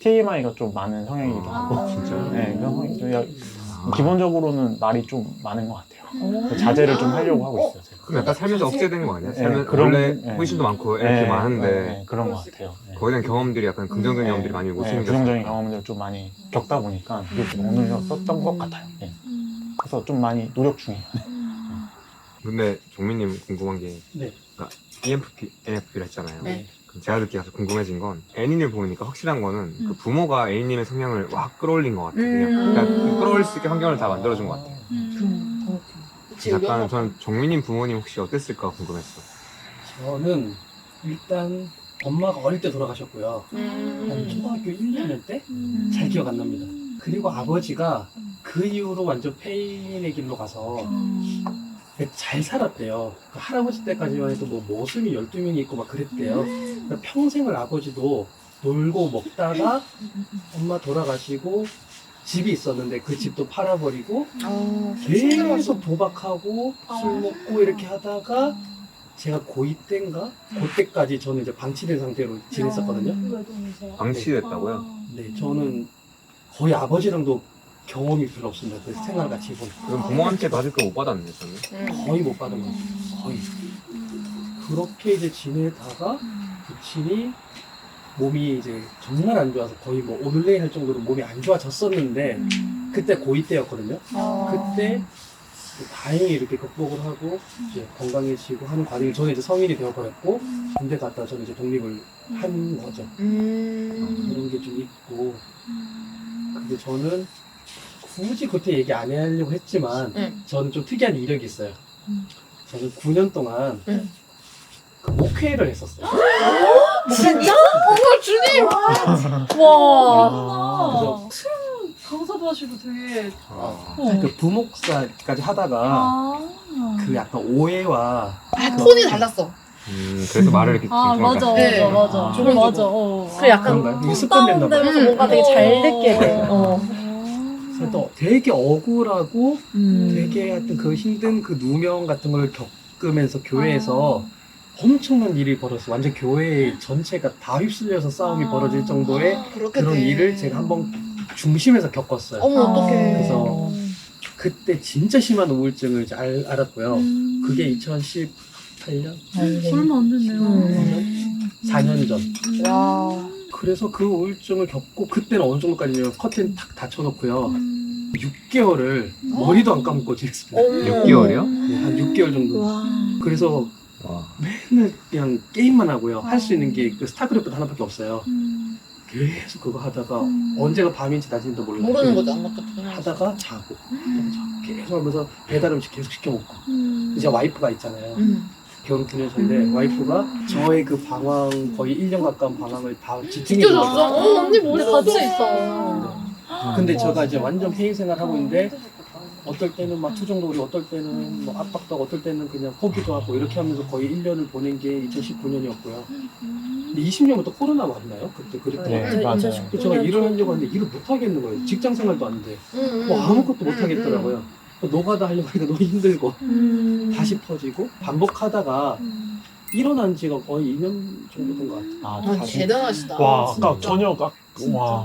F: TMI가 좀 많은 성향이기도 하고
A: 진짜요?
F: 네, 그런 성향이 좀 기본적으로는 말이 좀 많은 것 같아요. 자제를 좀 하려고 하고 있어요. 제가.
A: 그럼 약간 살면서 억제된 거 아니야?
F: 네,
A: 살면
F: 그런-
A: 원래
F: 네.
A: 호기심도 많고 이렇게
F: 네,
A: 많은데
F: 네, 그런 것 같아요. 네.
A: 거기에 대한 경험들이 약간 긍정적인 경험들이 많이 못 생겼어요.
F: 부정적인 경험을 좀 많이 겪다 보니까 그게 좀 억눌렸었던 것 같아요. 네. 그래서 좀 많이 노력 중이에요.
A: 근데 종민님 궁금한 게
E: 네.
A: 그러니까 ENFP, NFP를 했잖아요.
G: 네.
A: 그럼 제가 듣기에 가서 궁금해진 건 애니를 보니까 확실한 거는 그 부모가 애니님의 성향을 확 끌어올린 것 같아요. 그러니까 끌어올릴 수 있게 환경을 다 만들어준 것 같아요. 약간 전 종민님 부모님 혹시 어땠을까 궁금했어.
E: 저는 일단 엄마가 어릴 때 돌아가셨고요. 한 초등학교 1학년 때? 잘 기억 안 납니다. 그리고 아버지가 그 이후로 완전 페인의 길로 가서 잘 살았대요. 그 할아버지 때까지만 해도 뭐 모순이 12명이 있고 막 그랬대요. 그러니까 평생을 아버지도 놀고 먹다가 엄마 돌아가시고 집이 있었는데 그 집도 팔아버리고 계속 도박하고 술 먹고 이렇게 하다가 제가 고2 때인가? 그때까지 저는 이제 방치된 상태로 지냈었거든요.
A: 방치됐다고요?
E: 네, 저는 거의 아버지랑도 경험이 별로 없습니다. 그 생활 같이 해보면.
A: 그럼 부모한테 받을 거 못 받았네, 저는.
E: 거의 못 받은 것 같아요. 거의. 그렇게 이제 지내다가 부친이 몸이 이제 정말 안 좋아서 거의 뭐 오늘내일 할 정도로 몸이 안 좋아졌었는데 그때 고2 때였거든요. 그때 다행히 이렇게 극복을 하고 이제 건강해지고 하는 과정이 저는 이제 성인이 되어버렸고 군대 갔다 저는 이제 독립을 한 거죠. 그런 게 좀 있고 근데 저는 굳이 그때 얘기 안 하려고 했지만 저는 좀 특이한 이력이 있어요. 저는 9년 동안 그 목회를 했었어요.
G: 진짜? 어머 주님!
H: 와. 강사도 하시고 되게.
E: 그 부목사까지 하다가 그 약간 오해와
G: 톤이 달랐어.
A: 그래서 말을 이렇게
H: 아
A: 좀
H: 맞아
G: 네.
H: 맞아.
G: 조금
H: 맞아.
D: 그 약간
E: 그런가요? 이게 습관됐나 봐요.
D: 다운되면서 뭔가 되게 잘 듣게 돼.
E: 그래서 또 되게 억울하고 되게 하여튼 그 힘든 그 누명 같은 걸 겪으면서 교회에서 엄청난 일이 벌어졌어요. 완전 교회 전체가 다 휩쓸려서 싸움이 벌어질 정도의
G: 그렇게
E: 그런
G: 돼.
E: 일을 제가 한번 중심에서 겪었어요.
G: 어머 어떡해.
E: 그래서 그때 진짜 심한 우울증을 이제 알았고요. 그게 2018년?
H: 얼마 안 됐네요.
E: 4년 전.
G: 와.
E: 그래서 그 우울증을 겪고 그때는 어느 정도까지냐면 커튼 탁 닫혀놓고요. 6개월을 머리도 안 감고 지냈습니다.
A: 6개월이요?
E: 네, 한 6개월 정도. 그래서
A: 와.
E: 맨날 그냥 게임만 하고요. 할 수 있는 게 그 스타크래프트 하나밖에 없어요. 계속 그거 하다가 언제가 밤인지 낮인지도 몰라요.
G: 모르는 거죠 아무것도.
E: 하다가 자고 계속 하면서 배달 음식 계속 시켜 먹고. 이제 와이프가 있잖아요. 결혼 9년 차인데 와이프가 저의 그 방황 거의 1년 가까운 방황을 다 지탱해
G: 지켜줬어?
E: 줬어요.
G: 언니 멋있어.
H: 같이 있어.
E: 근데 제가 이제 완전 페인 생활 하고 있는데 어떨 때는 막 투정도 그리고 어떨 때는 뭐 압박도 하고 어떨 때는 그냥 포기도 하고 이렇게 하면서 거의 1년을 보낸 게 2019년이었고요. 근데 20년부터 코로나 왔나요? 그때 그랬던 것 같아요.
F: 네, 맞아요.
E: 그래서 제가 일을 하려고 하는데 일을 못 하겠는 거예요. 직장 생활도 안 돼. 뭐 아무것도 못 하겠더라고요. 노가다 하려고 하니까 너무 힘들고 다시 퍼지고 반복하다가 일어난 지가 거의 2년 정도 된 것 같아요.
G: 아,
E: 다시.
G: 대단하시다.
F: 와, 아까
G: 진짜.
F: 전혀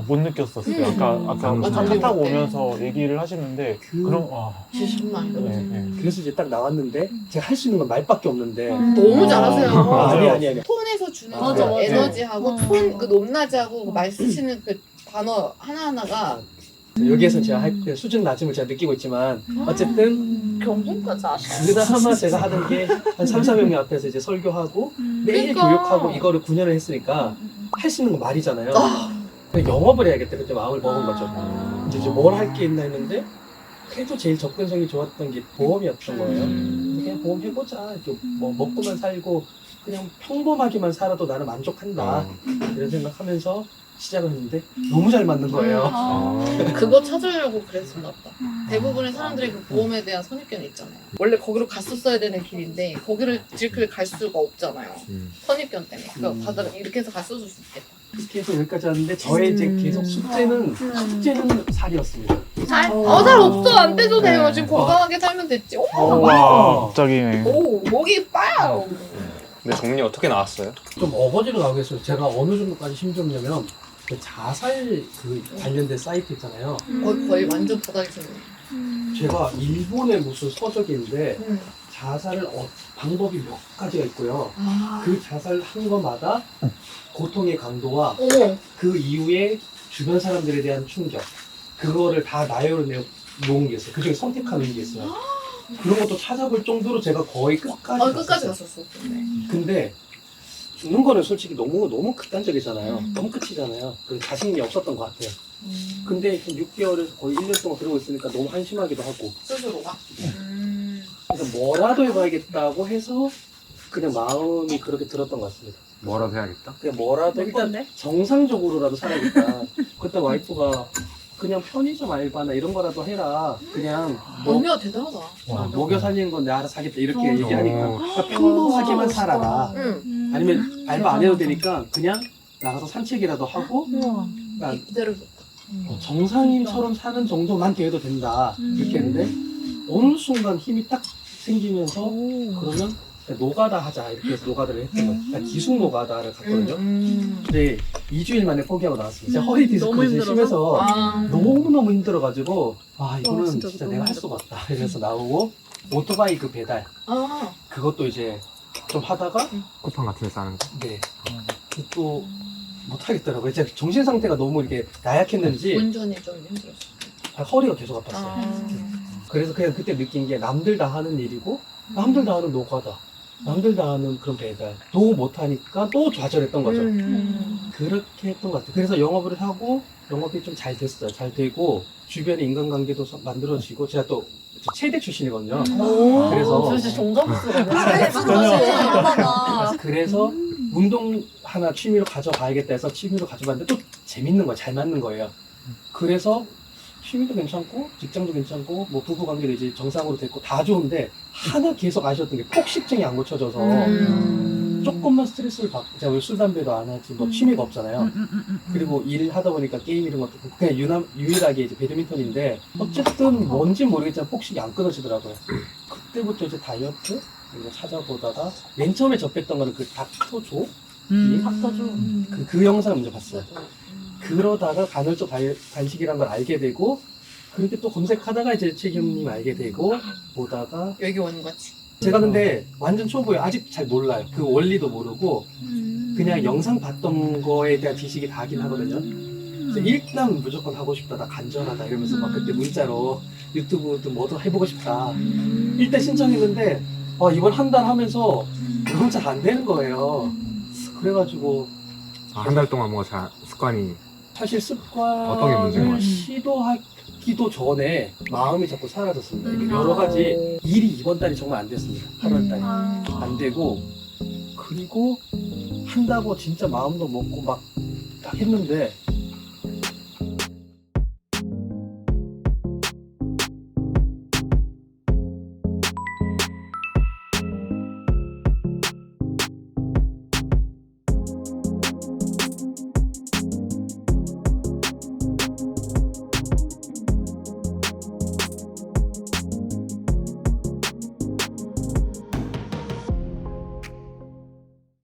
F: 못 느꼈었어요. 아까 차 타고 오면서 얘기를 하시는데 그런
G: 진짜 장난 아니다.
F: 네, 네.
E: 그래서 이제 딱 나왔는데 제가 할 수 있는 건 말밖에 없는데
G: 너무 잘하세요.
E: 아니
D: 톤에서 주는
G: 맞아,
D: 그
G: 맞아.
D: 에너지하고 톤, 그 높낮이하고 그 말 쓰시는 그 단어 하나하나가
E: 여기에서 제가 할 때 수준 낮음을 제가 느끼고 있지만 어쨌든
G: 경분까지 아시네.
E: 그나마 제가 하던 게 한 3, 400명 앞에서 이제 설교하고 매일
G: 그러니까.
E: 교육하고 이거를 9년을 했으니까 할 수 있는 건 말이잖아요. 그냥 영업을 해야겠다 그때 마음을 먹은 거죠. 이제 뭘 할 게 있나 했는데 그래도 제일 접근성이 좋았던 게 보험이었던 거예요. 그래서 그냥 보험 해보자. 이렇게 뭐 먹고만 살고 그냥 평범하게만 살아도 나는 만족한다. 이런 생각하면서 시작을 했는데 너무 잘 맞는 거예요.
G: 그거 찾으려고 그랬었나 보다. 대부분의 사람들이 그 보험에 대한 선입견이 있잖아요. 원래 거기로 갔었어야 되는 길인데 거기를 지르크를 갈 수가 없잖아요. 선입견 때문에. 그러니까 다들 이렇게 해서 갔었을 수 있겠다.
E: 그렇게 해서 여기까지 왔는데 저의 이제 계속 숙제는 살이었습니다.
G: 살 없어. 안 떼도 돼요. 지금 건강하게 살면 됐지.
F: 와, 갑자기네.
G: 오, 목이 빠요.
A: 근데 정리 어떻게 나왔어요?
E: 좀 어거지로 나오겠어요. 제가 어느 정도까지 힘줬냐면 그 자살 그 관련된 사이트 있잖아요.
G: 거의 완전 바닥에서.
E: 제가 일본의 무슨 서적인데 자살을 방법이 몇 가지가 있고요. 그 자살을 한 것마다 고통의 강도와
G: 어머.
E: 그 이후에 주변 사람들에 대한 충격 그거를 다 나열을 놓은 게 있어요. 그중에 선택하는 게 있어요. 그런 것도 찾아볼 정도로 제가 거의 끝까지
G: 끝까지
E: 갔었어요.
G: 갔었어.
E: 근데 죽는 거는 솔직히 너무 극단적이잖아요. 너무 끝이잖아요. 그 자신이 없었던 것 같아요. 근데 한 6개월에서 거의 1년 동안 그러고 있으니까 너무 한심하기도 하고
G: 스스로가.
E: 그래서 뭐라도 해봐야겠다고 해서 그냥 마음이 그렇게 들었던 것 같습니다.
A: 뭐라도 해야겠다?
E: 그냥 뭐라도 일단
H: 건데?
E: 정상적으로라도 살아야겠다. 그때 와이프가 그냥 편의점 알바나 이런 거라도 해라. 그냥 뭐
G: 언니가 대단하다.
E: 먹여 살리는 건 내가 알아서 하겠다 이렇게
A: 어.
E: 얘기하니까 그러니까 평범하게만 살아라.
G: 응.
E: 아니면 알바 안 해도 되니까 그냥 나가서 산책이라도 하고 그러니까
G: 그대로
E: 정상인처럼 사는 정도만 돼도 된다 이렇게 했는데 어느 순간 힘이 딱 생기면서 그러면 노가다 하자 이렇게 해서 노가다를 했던 거예요. 그러니까 기숙 노가다를 갔거든요. 근데 2주일 만에 포기하고 나왔습니다. 제가 허리
H: 너무
E: 디스크가 심해서
G: 아.
E: 너무너무 힘들어가지고 이거는
H: 진짜
E: 진짜
H: 너무
E: 내가 할 수가 없다 이래서 나오고 오토바이 그 배달
G: 아.
E: 그것도 이제 좀 하다가
A: 쿠팡 같은 데 싸는 거?
E: 네. 또 못하겠더라고요. 제가 정신 상태가 너무 이렇게 나약했는지
G: 운전이 좀 힘들었어.
E: 허리가 계속 아팠어요. 그래서 그냥 그때 느낀 게 남들 다 하는 일이고 남들 다 하는 노가다 남들 다 하는 그런 배달 또 못하니까 또 좌절했던 거죠. 그렇게 했던 것 같아요. 그래서 영업을 하고 영업이 좀 잘 됐어요. 잘 되고 주변에 인간관계도 만들어지고 제가 또 체대 출신이거든요. 그래서
G: 진짜 정답스러워.
E: 그래서 운동 하나 취미로 가져봐야겠다 해서 취미로 가져봤는데 또 재밌는 거야. 잘 맞는 거예요. 그래서 취미도 괜찮고 직장도 괜찮고 뭐 부부관계도 이제 정상으로 됐고 다 좋은데 하나 계속 아쉬웠던 게 폭식증이 안 고쳐져서 조금만 스트레스를 받고 제가 왜 술 담배도 안 하지 뭐 취미가 없잖아요. 그리고 일 하다 보니까 게임 이런 것도 그냥 유일하게 이제 배드민턴인데 어쨌든 뭔지 모르겠지만 폭식이 안 끊어지더라고요. 그때부터 이제 다이어트 이거 찾아보다가 맨 처음에 접했던 거는 그 닥터조 그 영상을 먼저 봤어요. 그러다가 간헐적 단식이란 걸 알게 되고 그렇게 또 검색하다가 이제 최기훈님 알게 되고 보다가
G: 여기 오는 거지.
E: 제가 근데 완전 초보예요. 아직 잘 몰라요. 그 원리도 모르고 그냥 영상 봤던 거에 대한 지식이 다긴 하거든요. 그래서 일단 무조건 하고 싶다. 나 간절하다 이러면서 막 그때 문자로 유튜브도 뭐도 해보고 싶다. 일단 신청했는데 이번 한 달 하면서 너무 잘 안 되는 거예요. 그래가지고
A: 한 달 동안 뭔가 습관이
E: 사실
A: 어떤 게 문제인
E: 습관을
A: 거예요?
E: 시도하기도 전에 마음이 자꾸 사라졌습니다. 이게 여러 가지 일이 이번 달이 정말 안 됐습니다. 8월 달이 안 되고 그리고 한다고 진짜 마음도 먹고 막 딱 했는데